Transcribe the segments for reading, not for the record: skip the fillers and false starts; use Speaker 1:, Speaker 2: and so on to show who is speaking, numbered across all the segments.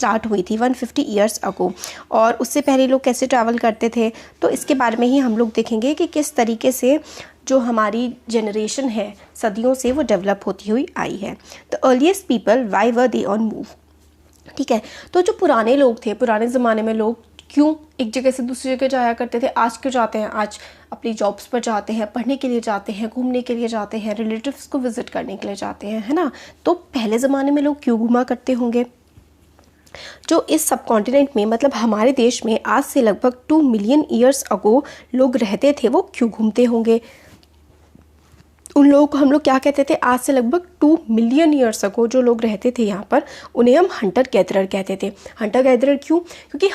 Speaker 1: Start हुई थी 150 years ago, और उससे पहले लोग कैसे ट्रैवल करते थे, तो इसके बारे में ही हम लोग देखेंगे कि किस तरीके से जो हमारी जनरेशन है सदियों से वो डेवलप होती हुई आई है। The earliest people why were they on move. ठीक है, तो जो पुराने लोग थे, पुराने ज़माने में लोग क्यों एक जगह से दूसरी जगह जाया करते थे, आज क्यों जाते हैं? आज अपनी जॉब्स पर जाते हैं, पढ़ने के लिए जाते हैं, घूमने के लिए जाते हैं, रिलेटिव्स को विजिट करने के लिए जाते हैं, है ना। तो पहले ज़माने में लोग क्यों घूमा करते होंगे? जो इस सब कॉन्टिनेंट में मतलब हमारे देश में आज से लगभग 2 मिलियन ईयर्स अगो लोग रहते थे, वो क्यों घूमते होंगे? उन लोगों को हम लोग क्या कहते थे? आज से लगभग 2 मिलियन ईयर्स अगो जो लोग रहते थे यहाँ पर, उन्हें हम हंटर गैदरर कहते थे। हंटर गैदरर क्यों? क्योंकि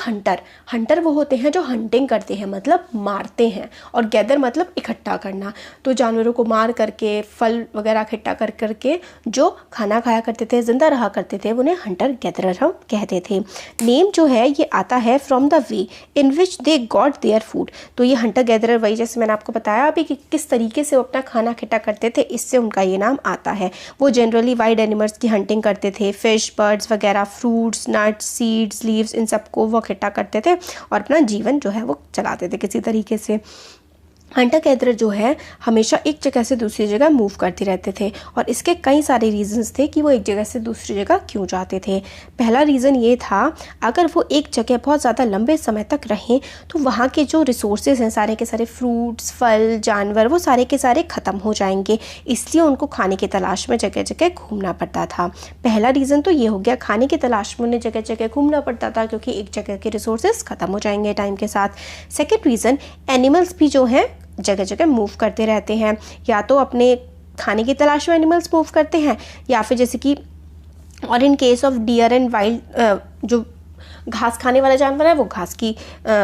Speaker 1: हंटर वो होते हैं जो हंटिंग करते हैं, मतलब मारते हैं, और गैदर मतलब इकट्ठा करना। तो जानवरों को मार करके, फल वगैरह इकट्ठा कर करके जो खाना खाया करते थे, जिंदा रहा करते थे, उन्हें हंटर गैदरर हम कहते थे। नेम जो है ये आता है from the way in which they got their food. तो ये हंटर गैदरर वही, जैसे मैंने आपको बताया अभी कि किस तरीके से वो अपना खाना इकट्ठा करते थे, इससे उनका ये नाम आता है। वो जनरली वाइल्ड एनिमल्स की हंटिंग करते थे, फिश, बर्ड्स वगैरह, फ्रूट्स, नट्स, सीड्स, लीव्स, इन सबको वो इकट्ठा करते थे और अपना जीवन जो है वो चलाते थे किसी तरीके से। हंटर गैदरर जो है हमेशा एक जगह से दूसरी जगह मूव करते रहते थे, और इसके कई सारे रीजंस थे कि वो एक जगह से दूसरी जगह क्यों जाते थे। पहला रीज़न ये था, अगर वो एक जगह बहुत ज़्यादा लंबे समय तक रहें तो वहाँ के जो रिसोर्सेज हैं, सारे के सारे फ्रूट्स, फल, जानवर, वो सारे के सारे ख़त्म हो जाएंगे, इसलिए उनको खाने की तलाश में जगह जगह घूमना पड़ता था। पहला रीज़न तो ये हो गया, खाने की तलाश में उन्हें जगह जगह घूमना पड़ता था क्योंकि एक जगह के रिसोर्सेज ख़त्म हो जाएंगे टाइम के साथ। सेकेंड रीज़न, एनिमल्स भी जो हैं जगह जगह मूव करते रहते हैं, या तो अपने खाने की तलाश में एनिमल्स मूव करते हैं, या फिर जैसे कि और in case of dear and wild, जो घास खाने वाला जानवर है वो घास की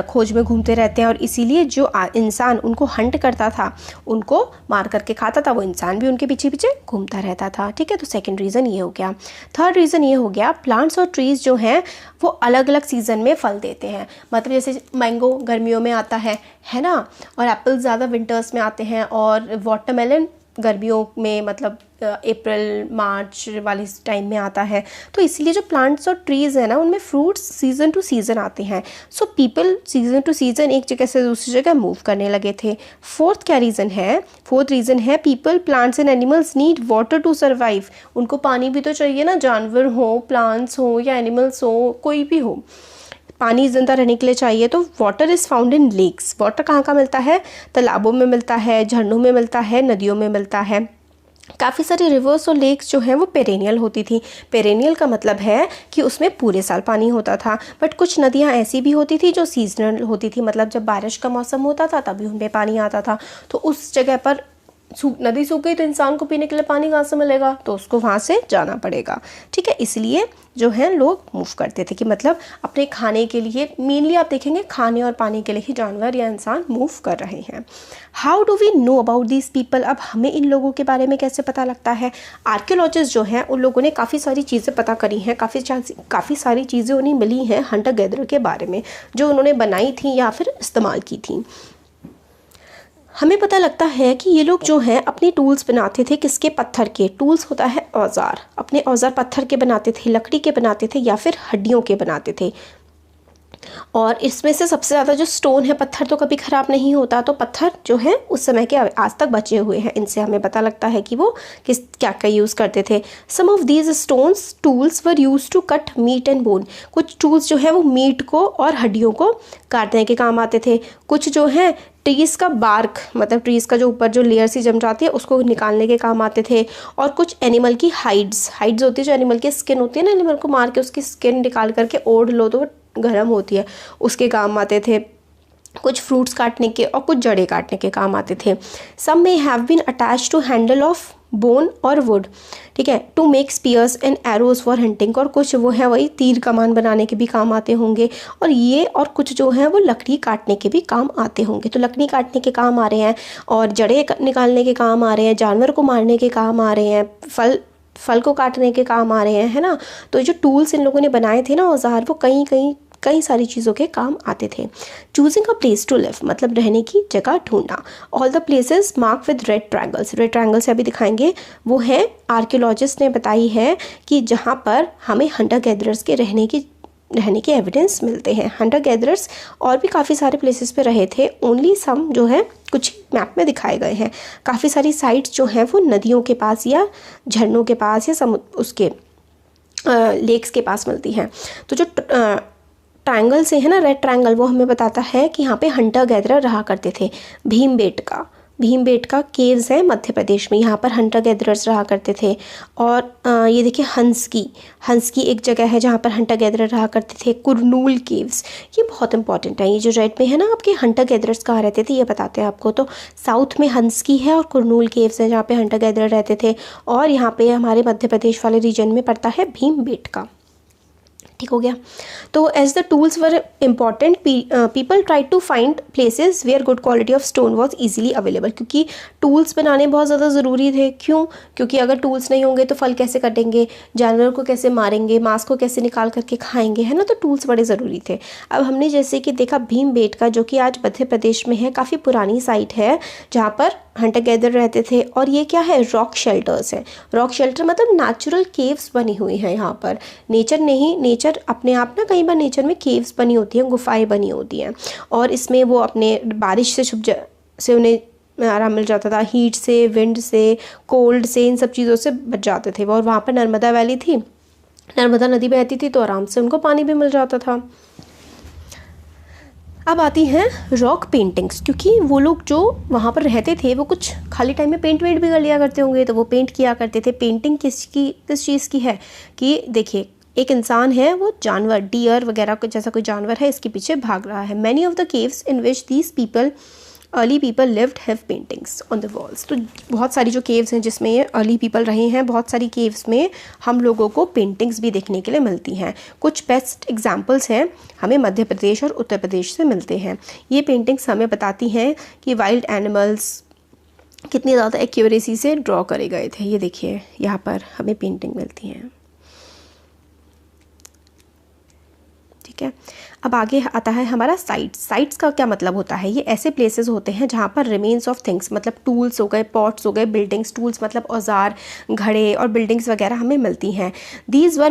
Speaker 1: खोज में घूमते रहते हैं, और इसीलिए जो इंसान उनको हंट करता था, उनको मार करके खाता था, वो इंसान भी उनके पीछे पीछे घूमता रहता था। ठीक है, तो सेकंड रीज़न ये हो गया। थर्ड रीज़न ये हो गया, प्लांट्स और ट्रीज़ जो हैं वो अलग अलग सीज़न में फल देते हैं। मतलब जैसे मैंगो गर्मियों में आता है ना, और एप्पल ज़्यादा विंटर्स में आते हैं, और वाटरमेलन गर्मियों में मतलब अप्रैल मार्च वाले टाइम में आता है। तो इसलिए जो प्लांट्स और ट्रीज़ है ना, उनमें फ्रूट्स सीज़न टू सीज़न आते हैं। So people season to season एक जगह से दूसरी जगह मूव करने लगे थे। फोर्थ रीज़न है, people, plants and animals need water to survive. उनको पानी भी तो चाहिए ना, जानवर हो, प्लांट्स हो या एनिमल्स हो, कोई भी हो, पानी जिंदा रहने के लिए चाहिए। तो water is found in lakes. Water कहाँ कहाँ मिलता है? तालाबों में मिलता है, झरनों में मिलता है, नदियों में मिलता है। काफ़ी सारी रिवर्स और लेक्स जो हैं वो पेरेनियल होती थी। पेरेनियल का मतलब है कि उसमें पूरे साल पानी होता था, बट कुछ नदियाँ ऐसी भी होती थी जो सीजनल होती थी, मतलब जब बारिश का मौसम होता था तभी उनमें पानी आता था। तो उस जगह पर नदी सूख गई तो इंसान को पीने के लिए पानी कहाँ से मिलेगा? तो उसको वहाँ से जाना पड़ेगा। ठीक है, इसलिए जो है लोग मूव करते थे कि मतलब अपने खाने के लिए, मेनली आप देखेंगे खाने और पानी के लिए ही जानवर या इंसान मूव कर रहे हैं। How do we know about these people? अब हमें इन लोगों के बारे में कैसे पता लगता है? आर्कियोलॉजिस्ट जो हैं उन लोगों ने काफ़ी सारी चीज़ें पता करी हैं, काफ़ी सारी चीज़ें उन्हें मिली हैं हंटर गैदरर के बारे में, जो उन्होंने बनाई थी या फिर इस्तेमाल की थी। हमें पता लगता है कि ये लोग जो हैं अपने टूल्स बनाते थे, किसके? पत्थर के। टूल्स होता है औजार। अपने औजार पत्थर के बनाते थे, लकड़ी के बनाते थे, या फिर हड्डियों के बनाते थे। और इसमें से सबसे ज़्यादा जो स्टोन है, पत्थर तो कभी ख़राब नहीं होता, तो पत्थर जो है उस समय के आज तक बचे हुए हैं। इनसे हमें पता लगता है कि वो क्या क्या यूज़ करते थे। Some of these stones tools were used to cut meat and bone. कुछ टूल्स जो है वो मीट को और हड्डियों को काटने के काम आते थे। कुछ जो है ट्रीज़ का बार्क, मतलब ट्रीज़ का जो ऊपर जो लेयर सी जम जाती है उसको निकालने के काम आते थे। और कुछ एनिमल की हाइड्स होती है, जो एनिमल की स्किन होती है ना, एनिमल को मार के उसकी स्किन निकाल करके ओढ़ लो तो गर्म होती है, उसके काम आते थे। कुछ फ्रूट्स काटने के और कुछ जड़ें काटने के काम आते थे। Some may have been attach to handle of bone और वुड, ठीक है, to make spears and arrows for hunting. और कुछ वो है वही तीर कमान बनाने के भी काम आते होंगे। और कुछ जो है वो लकड़ी काटने के भी काम आते होंगे। तो लकड़ी काटने के काम आ रहे हैं, और जड़ें निकालने के काम आ रहे हैं, जानवर को मारने के काम आ रहे हैं, फल को काटने के काम आ रहे हैं, है ना। तो जो टूल्स इन लोगों ने बनाए थे ना, औजार, वो कई सारी चीज़ों के काम आते थे। Choosing a place to live, मतलब रहने की जगह ढूंढना। All the places mark with red triangles. Red triangles अभी दिखाएंगे, वो है आर्कियोलॉजिस्ट ने बताई है कि जहाँ पर हमें हंटर गैदरर्स के रहने की रहने के एविडेंस मिलते हैं। हंटर गैदरर्स और भी काफ़ी सारे प्लेसेस पे रहे थे, ओनली सम जो है कुछ मैप में दिखाए गए हैं। काफ़ी सारी साइट्स जो हैं वो नदियों के पास या झरनों के पास या उसके लेक्स के पास मिलती हैं। तो जो ट्रायंगल से है ना, रेड ट्रायंगल, वो हमें बताता है कि यहाँ पे हंटर गैदरर रहा करते थे। भीमबेटका केव्स है मध्य प्रदेश में, यहाँ पर हंटर गैदरर्स रहा करते थे। और ये देखिए हंसकी एक जगह है जहाँ पर हंटर गैदरर रहा करते थे। कुरनूल केव्स, ये बहुत इंपॉर्टेंट है। ये जो रेड में है ना आपके, हंटर गैदरर्स कहाँ रहते थे ये बताते हैं आपको। तो साउथ में हंसकी है और कुरनूल केव्स है जहाँ पे हंटर गैदरर रहते थे। और यहाँ पे हमारे मध्य प्रदेश वाले रीजन में पड़ता है भीमबेटका। ठीक हो गया। तो as the tools were important, people try to find places where good quality of stone was easily available, क्योंकि टूल्स बनाने बहुत ज़्यादा ज़रूरी थे। क्यों? क्योंकि अगर टूल्स नहीं होंगे तो फल कैसे कटेंगे, जानवर को कैसे मारेंगे, मांस को कैसे निकाल करके खाएंगे, है ना। तो टूल्स बड़े ज़रूरी थे। अब हमने जैसे कि देखा भीमबेटका, जो कि आज मध्य प्रदेश में है, काफ़ी पुरानी साइट है जहाँ पर हंटर गैदर रहते थे। और ये क्या है? रॉक शेल्टर्स है। रॉक शेल्टर मतलब नेचुरल केव्स बनी हुई हैं यहाँ पर। नेचर नहीं, नेचर अपने आप ना, कई बार नेचर में केव्स बनी होती हैं, गुफाएं बनी होती हैं, और इसमें वो अपने बारिश से उन्हें आराम मिल जाता था, हीट से, विंड से, कोल्ड से, इन सब चीज़ों से बच जाते थे। और वहाँ पर नर्मदा वैली थी, नर्मदा नदी बहती थी, तो आराम से उनको पानी भी मिल जाता था। अब आती हैं रॉक पेंटिंग्स, क्योंकि वो लोग जो वहाँ पर रहते थे वो कुछ खाली टाइम में पेंट वेंट भी कर लिया करते होंगे, तो वो पेंट किया करते थे। पेंटिंग किस चीज़ की है कि देखिए, एक इंसान है, वो जानवर, डियर वगैरह को जैसा कोई जानवर है, इसके पीछे भाग रहा है। Many of the caves in which these early people lived have paintings on the walls. तो बहुत सारी जो केव्स हैं जिसमें ये अर्ली पीपल रहे हैं, बहुत सारी केव्स में हम लोगों को पेंटिंग्स भी देखने के लिए मिलती हैं। कुछ बेस्ट एग्जाम्पल्स हैं हमें मध्य प्रदेश और उत्तर प्रदेश से मिलते हैं। ये पेंटिंग्स हमें बताती हैं कि वाइल्ड एनिमल्स कितनी ज़्यादा एक्यूरेसी से ड्रॉ करे गए थे। ये देखिए, यहाँ पर हमें पेंटिंग मिलती हैं। ठीक है। अब आगे आता है हमारा साइट्स का क्या मतलब होता है? ये ऐसे प्लेसेस होते हैं जहाँ पर रिमेन्स ऑफ थिंग्स, मतलब टूल्स हो गए, पॉट्स हो गए, बिल्डिंग्स, टूल्स मतलब औजार, घड़े और बिल्डिंग्स वगैरह हमें मिलती हैं। These were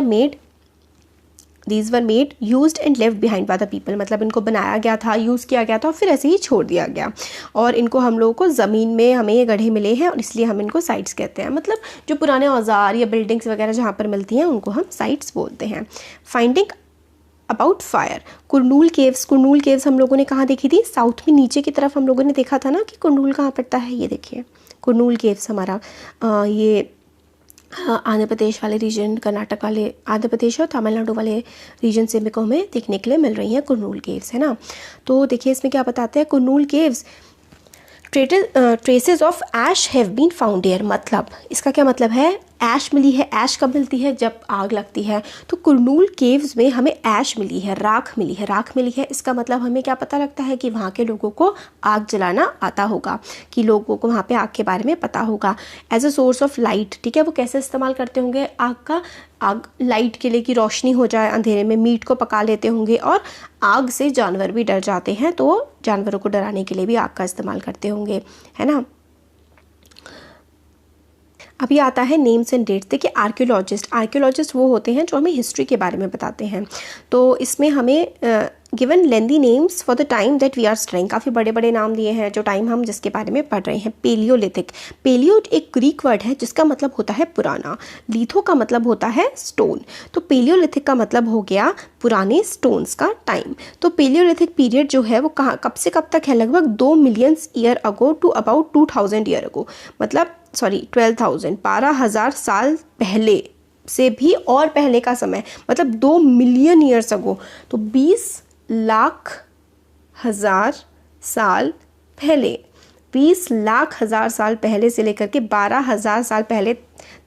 Speaker 1: made used and left behind by the people, मतलब इनको बनाया गया था, यूज़ किया गया था और फिर ऐसे ही छोड़ दिया गया। और इनको हम लोगों को ज़मीन में हमें ये गड्ढे मिले हैं और इसलिए हम इनको साइट्स कहते हैं। मतलब जो पुराने औजार या बिल्डिंग्स वगैरह जहाँ पर मिलती हैं उनको हम साइट्स बोलते हैं। Finding about fire, Kurnool caves हम लोगों ने कहाँ देखी थी? साउथ में नीचे की तरफ हम लोगों ने देखा था ना कि कुरनूल कहाँ पड़ता है। ये देखिए, कुरनूल केव्स हमारा ये आंध्र प्रदेश वाले रीजन, कर्नाटक वाले, आंध्र प्रदेश और तमिलनाडु वाले रीजन से को हमें देखने के लिए मिल रही हैं कुरनूल केव्स, है ना। तो देखिए इसमें क्या बताते हैं, Kurnool caves traces of ash have been found here, मतलब इसका क्या मतलब है? ऐश मिली है। ऐश कब मिलती है? जब आग लगती है। तो कुरनूल केव्स में हमें ऐश मिली है, राख मिली है। इसका मतलब हमें क्या पता लगता है कि वहाँ के लोगों को आग जलाना आता होगा, कि लोगों को वहाँ पे आग के बारे में पता होगा। As a source of light, ठीक है, वो कैसे इस्तेमाल करते होंगे आग लाइट के लिए, कि रोशनी हो जाए अंधेरे में, मीट को पका लेते होंगे। और आग से जानवर भी डर जाते हैं, तो जानवरों को डराने के लिए भी आग का इस्तेमाल करते होंगे, है ना। अभी आता है नेम्स एंड डेट्स। देखिए, आर्कियोलॉजिस्ट वो होते हैं जो हमें हिस्ट्री के बारे में बताते हैं। तो इसमें हमें given lengthy names for the time that we are studying, काफ़ी बड़े बड़े नाम दिए हैं जो टाइम हम जिसके बारे में पढ़ रहे हैं। पेलियोलिथिक, पेलियो एक ग्रीक वर्ड है जिसका मतलब होता है पुराना, लिथो का मतलब होता है स्टोन, तो पेलियोलिथिक का मतलब हो गया पुराने स्टोन्स का टाइम। तो पेलियोलिथिक पीरियड जो है वो कहाँ, कब से कब तक है? लगभग 2 million year ago to about 2000 year ago, मतलब 12,000 साल पहले से भी और पहले का समय, मतलब 2 मिलियन ईयर्स अगो। तो 20 लाख हजार साल पहले, 20 लाख हजार साल पहले से लेकर के 12,000 साल पहले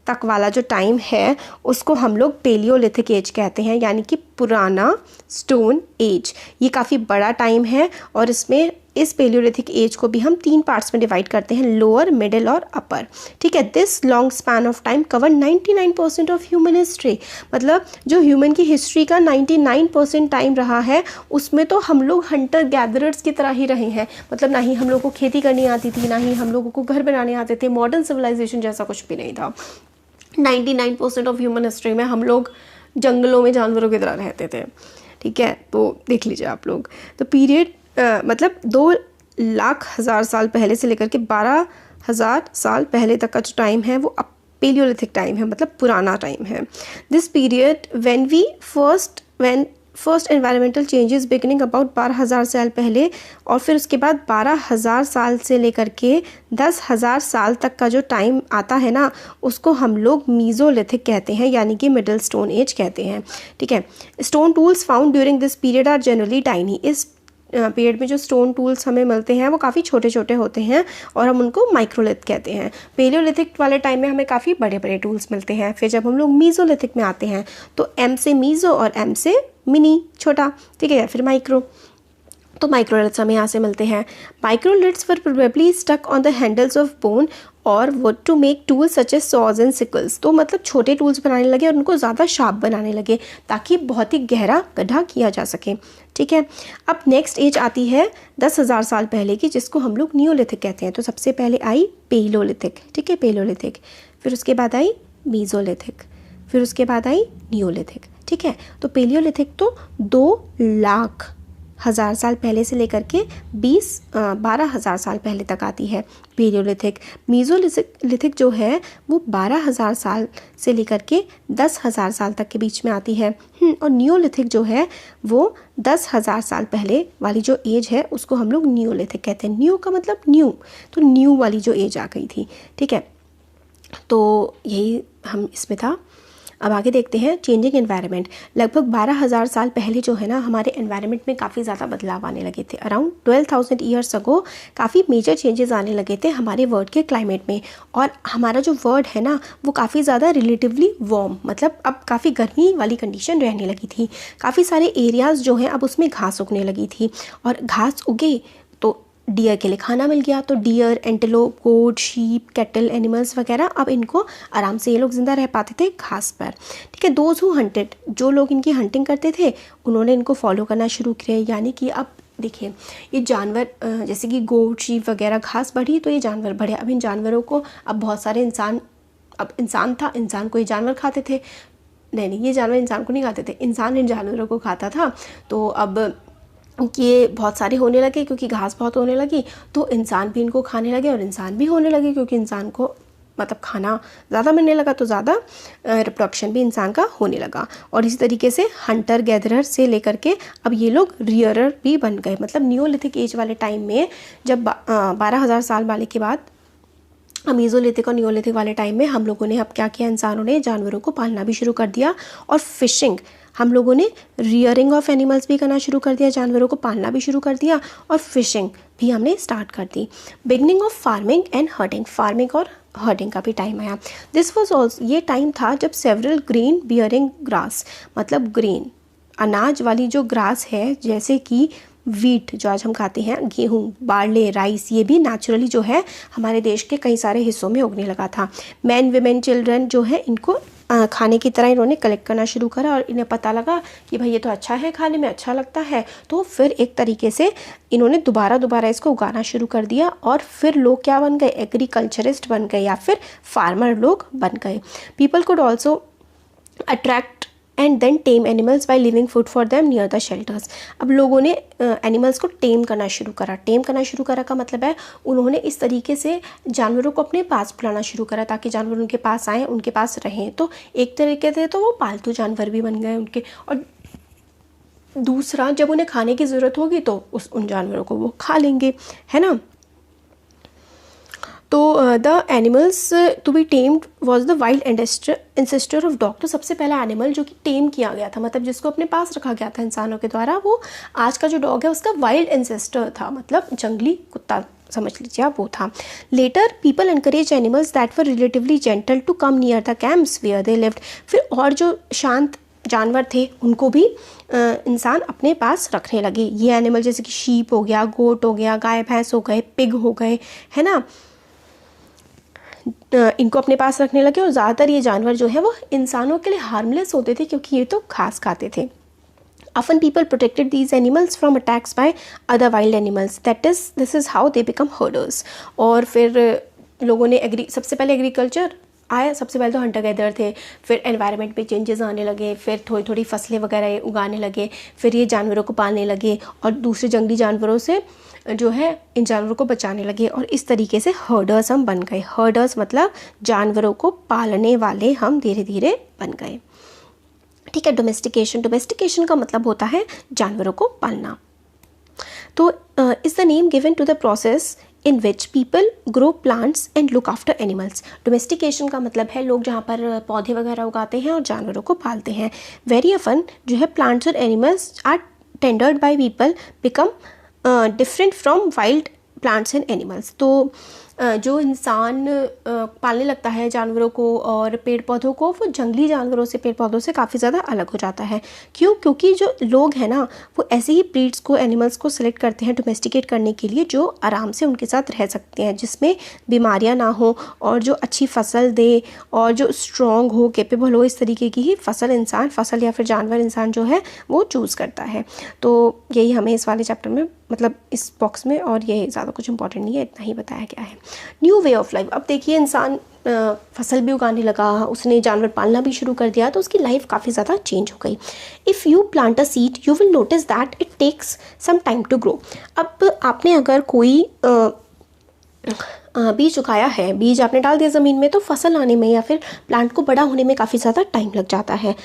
Speaker 1: तक वाला जो टाइम है उसको हम लोग पेलियोलिथिक एज कहते हैं, यानी कि पुराना स्टोन एज। ये काफ़ी बड़ा टाइम है और इसमें इस पेलियोलिथिक एज को भी हम 3 पार्ट्स में डिवाइड करते हैं, लोअर, मिडिल और अपर। ठीक है। This long span of time cover 99% of human history, मतलब जो ह्यूमन की हिस्ट्री का 99% टाइम रहा है उसमें तो हम लोग हंटर गैदरर्स की तरह ही रहे हैं। मतलब ना ही हम लोग को खेती करनी आती थी, ना ही हम लोगों को घर बनाने आते थे, मॉडर्न सिविलाइजेशन जैसा कुछ भी नहीं था। 99% ऑफ ह्यूमन हिस्ट्री में हम लोग जंगलों में जानवरों की तरह रहते थे, ठीक है। तो देख लीजिए आप लोग। तो पीरियड मतलब 2,00,000 साल पहले से लेकर के 12,000 साल पहले तक का जो टाइम है वो अब पेलियोलिथिक टाइम है, मतलब पुराना टाइम है। This period when first environmental changes beginning about 12,000 साल पहले, और फिर उसके बाद 12,000 साल से लेकर के 10,000 साल तक का जो टाइम आता है ना, उसको हम लोग मीज़ोलिथिक कहते हैं, यानी कि मिडिल स्टोन एज कहते हैं, ठीक है। Stone tools found during this period are generally tiny. इस पीरियड में जो स्टोन टूल्स हमें मिलते हैं वो काफ़ी छोटे छोटे होते हैं और हम उनको माइक्रोलिथ कहते हैं। पेलियोलिथिक वाले टाइम में हमें काफ़ी बड़े बड़े टूल्स मिलते हैं। फिर जब हम लोग मीज़ोलिथिक में आते हैं तो एम से मीज़ो और एम से मिनी, छोटा, ठीक है। फिर माइक्रो, तो माइक्रोलिथ्स हमें यहाँ से मिलते हैं। Microliths were probably stuck on the handles of bone और wood to make tools such as saws and sickles. तो मतलब छोटे टूल्स बनाने लगे और उनको ज़्यादा शार्प बनाने लगे ताकि बहुत ही गहरा गड्ढा किया जा सके, ठीक है। अब नेक्स्ट एज आती है 10,000 साल पहले की, जिसको हम लोग नियोलिथिक कहते हैं। तो सबसे पहले आई पेलियोलिथिक, ठीक है, पेलियोलिथिक। फिर उसके बाद आई मीज़ोलिथिक, फिर उसके बाद आई नियोलिथिक, ठीक है। तो पेलियोलिथिक तो 2,00,000 साल पहले से लेकर के 12,000 साल पहले तक आती है पेलियोलिथिक। मीज़ोलिथिक जो है वो 12,000 साल से लेकर के 10,000 साल तक के बीच में आती है। और नियोलिथिक जो है वो 10,000 साल पहले वाली जो एज है उसको हम लोग नियोलिथिक कहते हैं। न्यू का मतलब न्यू, तो न्यू वाली जो एज आ गई थी, ठीक है। तो यही हम इसमें था। अब आगे देखते हैं चेंजिंग एनवायरनमेंट। लगभग 12,000 साल पहले जो है ना हमारे एनवायरनमेंट में काफ़ी ज़्यादा बदलाव आने लगे थे। अराउंड 12,000 ईयर्स अगो काफ़ी मेजर चेंजेस आने लगे थे हमारे वर्ल्ड के क्लाइमेट में। और हमारा जो वर्ल्ड है ना वो काफ़ी ज़्यादा रिलेटिवली वार्म, मतलब अब काफ़ी गर्मी वाली कंडीशन रहने लगी थी। काफ़ी सारे एरियाज़ जो हैं अब उसमें घास उगने लगी थी, और घास उगे तो डियर के लिए खाना मिल गया। तो डियर, एंटेलोप, गोट, शीप, कैटल, एनिमल्स वगैरह अब इनको आराम से ये लोग ज़िंदा रह पाते थे घास पर, ठीक है। दोज हु हंटेड, जो लोग इनकी हंटिंग करते थे उन्होंने इनको फॉलो करना शुरू किया। यानी कि अब देखिए ये जानवर जैसे कि गोट, शीप वगैरह घास बढ़ी तो ये जानवर बढ़े। अब इन जानवरों को अब बहुत सारे अब इंसान था, इंसान को ये जानवर खाते थे। नहीं, ये जानवर इंसान को नहीं खाते थे, इंसान इन जानवरों को खाता था। तो अब ये बहुत सारे होने लगे क्योंकि घास बहुत होने लगी, तो इंसान भी इनको खाने लगे और इंसान भी होने लगे क्योंकि इंसान को मतलब खाना ज़्यादा मिलने लगा, तो ज़्यादा रिप्रोडक्शन भी इंसान का होने लगा। और इसी तरीके से हंटर गैदरर से लेकर के अब ये लोग रियरर भी बन गए। मतलब नियोलिथिक एज वाले टाइम में जब 12,000 साल वाले के बाद मीज़ोलिथिक और नियोलिथिक वाले टाइम में हम लोगों ने अब क्या किया, इंसानों ने जानवरों को पालना भी शुरू कर दिया। और फिशिंग, हम लोगों ने रियरिंग ऑफ एनिमल्स भी करना शुरू कर दिया, जानवरों को पालना भी शुरू कर दिया, और फिशिंग भी हमने स्टार्ट कर दी। Beginning of farming and herding, farming और हर्डिंग का भी टाइम आया। दिस वॉज ऑल्सो, ये टाइम था जब सेवरल ग्रेन बियरिंग ग्रास, मतलब ग्रेन अनाज वाली जो ग्रास है जैसे कि वीट जो आज हम खाते हैं, गेहूँ, बार्ले, राइस, ये भी नेचुरली जो है हमारे देश के कई सारे हिस्सों में उगने लगा था। मैन, विमेन, चिल्ड्रन जो है इनको खाने की तरह इन्होंने कलेक्ट करना शुरू करा और इन्हें पता लगा कि भाई ये तो अच्छा है, खाने में अच्छा लगता है। तो फिर एक तरीके से इन्होंने दोबारा इसको उगाना शुरू कर दिया और फिर लोग क्या बन गए, एग्रीकल्चरिस्ट बन गए या फिर फार्मर लोग बन गए। People could also attract and then tame animals by living food for them near the shelters. अब लोगों ने एनिमल्स को टेम करना शुरू करा। टेम करना शुरू करा का मतलब है उन्होंने इस तरीके से जानवरों को अपने पास बुलाना शुरू करा ताकि जानवर उनके पास आएँ, उनके पास रहें। तो एक तरीके से तो वो पालतू जानवर भी बन गए उनके, और दूसरा जब उन्हें खाने की ज़रूरत होगी तो उन जानवरों को वो खा लेंगे, है ना। तो the animals to be tamed was the wild ancestor of dog. तो सबसे पहला एनिमल जो कि टेम किया गया था, मतलब जिसको अपने पास रखा गया था इंसानों के द्वारा, वो आज का जो डॉग है उसका वाइल्ड एंसेस्टर था, मतलब जंगली कुत्ता समझ लीजिए आप, वो था। Later people encourage animals that were relatively gentle to come near the camps where they lived. फिर और जो शांत जानवर थे उनको भी इंसान अपने पास रखने लगे। ये एनिमल जैसे कि शीप हो गया, गोट हो गया, गाय भैंस हो गए, पिग हो गए, है ना, इनको अपने पास रखने लगे। और ज़्यादातर ये जानवर जो है वो इंसानों के लिए हार्मलेस होते थे क्योंकि ये तो घास खाते थे। Often people protected these animals from attacks by other wild animals. This is how they become herders. और फिर लोगों ने सबसे पहले एग्रीकल्चर आया, सबसे पहले तो हंटर गैदर थे, फिर एनवायरनमेंट पे चेंजेस आने लगे, फिर थोड़ी थोड़ी फसलें वगैरह उगाने लगे, फिर ये जानवरों को पालने लगे और दूसरे जंगली जानवरों से जो है इन जानवरों को बचाने लगे, और इस तरीके से हर्डर्स हम बन गए। हर्डर्स मतलब जानवरों को पालने वाले हम धीरे धीरे बन गए। ठीक है। डोमेस्टिकेशन का मतलब होता है जानवरों को पालना। तो is the name given to the process in which people grow plants and look after animals. Domestication का मतलब है लोग जहाँ पर पौधे वगैरह उगाते हैं और जानवरों को पालते हैं। वेरी ऑफन जो है प्लांट्स और animals are tendered by people become different from wild plants and animals. तो जो इंसान पालने लगता है जानवरों को और पेड़ पौधों को, वो जंगली जानवरों से, पेड़ पौधों से काफ़ी ज़्यादा अलग हो जाता है। क्यों? क्योंकि जो लोग हैं ना वो ऐसे ही ब्रीड्स को, एनिमल्स को सिलेक्ट करते हैं डोमेस्टिकेट करने के लिए जो आराम से उनके साथ रह सकते हैं, जिसमें बीमारियां ना हो और जो अच्छी फसल दे और जो स्ट्रॉन्ग हो, कैपेबल हो, इस तरीके की ही फसल या फिर जानवर इंसान जो है वो चूज़ करता है। तो यही हमें इस वाले चैप्टर में, मतलब इस बॉक्स में, और ये ज़्यादा कुछ इंपॉर्टेंट नहीं है, इतना ही बताया गया है। New way of life. अब देखिए इंसान फसल भी उगाने लगा, उसने जानवर पालना भी शुरू कर दिया, तो उसकी लाइफ काफ़ी ज़्यादा चेंज हो गई। If you plant a seed you will notice that it takes some time to grow. अब आपने अगर कोई बीज उगाया है, बीज आपने डाल दिया ज़मीन में, तो फसल आने में या फिर प्लांट को बड़ा होने में काफ़ी ज़्यादा टाइम लग जाता है।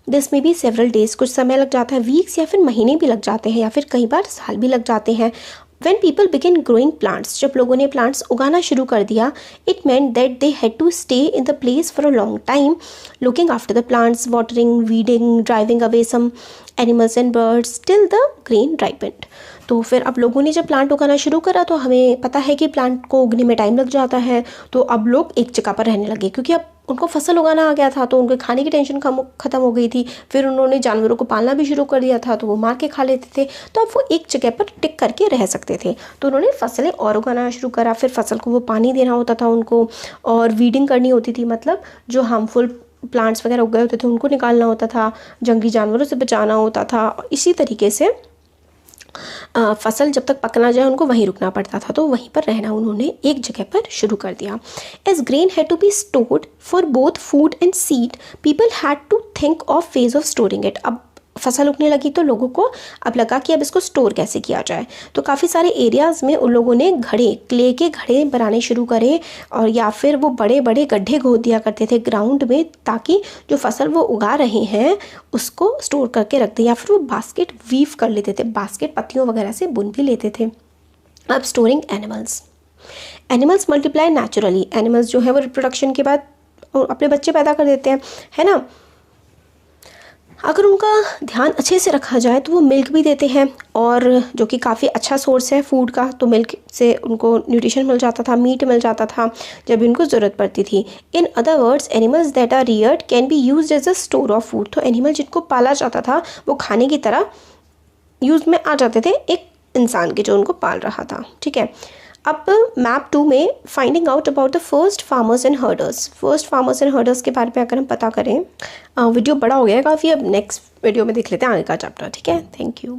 Speaker 1: दिस में भी सेवरल डेज, कुछ समय लग जाता है, वीक्स या फिर महीने भी लग जाते हैं, या फिर कई बार साल भी लग जाते हैं। When people begin growing plants, जब लोगों ने प्लांट्स उगाना शुरू कर दिया, it meant that they had to stay in the place for a long time, looking after the plants, watering, weeding, driving away some animals and birds till the grain ripened. तो फिर अब लोगों ने जब प्लांट उगाना शुरू करा, तो हमें पता है कि प्लांट को उगने में टाइम लग जाता है, तो अब लोग एक जगह पर रहने लगे, क्योंकि अब उनको फसल उगाना आ गया था, तो उनके खाने की टेंशन ख़त्म हो गई थी। फिर उन्होंने जानवरों को पालना भी शुरू कर दिया था, तो वो मार के खा लेते थे, तो अब वो एक जगह पर टिक करके रह सकते थे। तो उन्होंने फसलें और उगाना शुरू करा। फिर फसल को वो पानी देना होता था उनको, और वीडिंग करनी होती थी, मतलब जो हार्मफुल प्लांट्स वगैरह उग गए होते थे उनको निकालना होता था, जंगली जानवरों से बचाना होता था। इसी तरीके से फसल जब तक पक ना जाए उनको वहीं रुकना पड़ता था, तो वहीं पर रहना उन्होंने एक जगह पर शुरू कर दिया। As grain had to be stored for both food and seed, people had to think of ways of storing it. अब फसल उगने लगी तो लोगों को अब लगा कि अब इसको स्टोर कैसे किया जाए, तो काफ़ी सारे एरियाज़ में उन लोगों ने घड़े, क्ले के घड़े बनाने शुरू करे, और या फिर वो बड़े बड़े गड्ढे खोद दिया करते थे ग्राउंड में, ताकि जो फसल वो उगा रहे हैं उसको स्टोर करके रख दें, या फिर वो बास्केट वीव कर लेते थे, बास्केट पत्तियों वगैरह से बुन भी लेते थे। अब storing animals multiply naturally. Animals जो है वो रिप्रोडक्शन के बाद अपने बच्चे पैदा कर देते हैं, है ना। अगर उनका ध्यान अच्छे से रखा जाए तो वो मिल्क भी देते हैं, और जो कि काफ़ी अच्छा सोर्स है फूड का, तो मिल्क से उनको न्यूट्रिशन मिल जाता था, मीट मिल जाता था जब भी उनको ज़रूरत पड़ती थी। In other words animals that are reared can be used as a store of food. तो एनिमल जिनको पाला जाता था वो खाने की तरह यूज़ में आ जाते थे एक इंसान के जो उनको पाल रहा था। ठीक है। अब मैप 2 में finding out about the first farmers and herders के बारे में अगर हम पता करें, वीडियो बड़ा हो गया है काफ़ी, अब नेक्स्ट वीडियो में देख लेते हैं आगे का चैप्टर। ठीक है, थैंक यू।